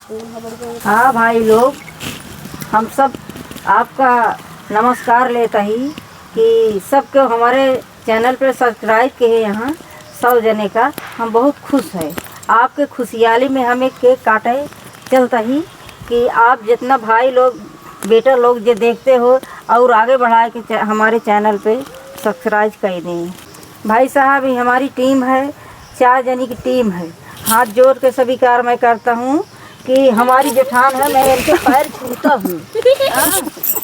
हाँ भाई लोग, हम सब आपका नमस्कार लेता ही कि सबको हमारे चैनल पर सब्सक्राइब किए यहाँ सब जने का हम बहुत खुश है। आपके खुशहाली में हमें केक काटे चलता ही कि आप जितना भाई लोग बेटा लोग जो देखते हो और आगे बढ़ाए के हमारे चैनल पे सब्सक्राइब कर दें। भाई साहब ये हमारी टीम है, 4 जनी की टीम है। हाथ जोड़ के सभी कार मैं करता हूँ कि हमारी जेठान है, मैं इनके पैर छूता हूँ।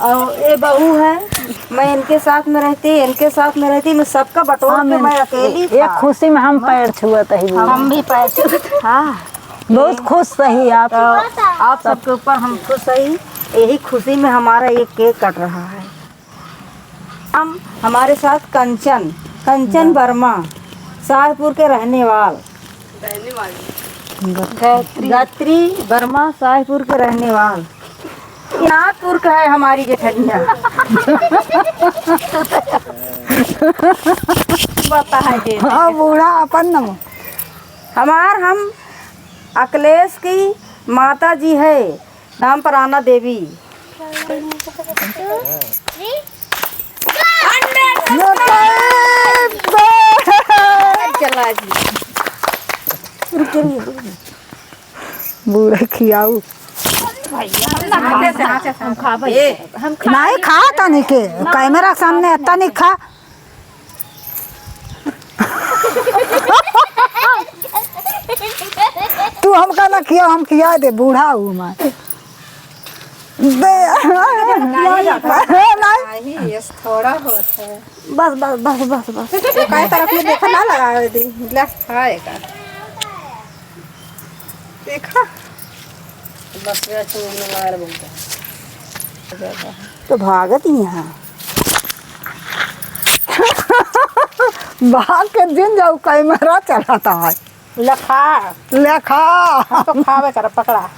और ये बहू है, मैं इनके साथ में रहती, मैं सबका बटोर के मैं अकेली ये खुशी में हम पैर छुअत ही, हम भी पैर छूते। हाँ, बहुत खुश रही आप। तो आप सबके ऊपर हम खुश रही, यही खुशी में हमारा ये केक कट रहा है। हम हमारे साथ कंचन वर्मा, शाहपुर के रहने वाले, गायत्री वर्मा शाहपुर के रहने वाले, नागपुर का है हमारी जेठनिया। बता है हाँ, बूढ़ा अपन न हम अखिलेश की माता जी है, नाम पराना देवी। चला जी, बूढ़े खियाऊ नहीं खा तनी के कैमरा सामने अत्ता नहीं खा। तू हमका ना खिया, हम खिया दे, बूढ़ा हूँ मैं दे। नहीं थोड़ा बहुत है, बस बस बस बस बस काय तरफ में देखा ना लगा दे गिलास खाएगा देखा बस मार तो भागत ही यहाँ। भाग के दिन जाऊ कैमरा चलाता है लखा लेखा तो खावे कर पकड़ा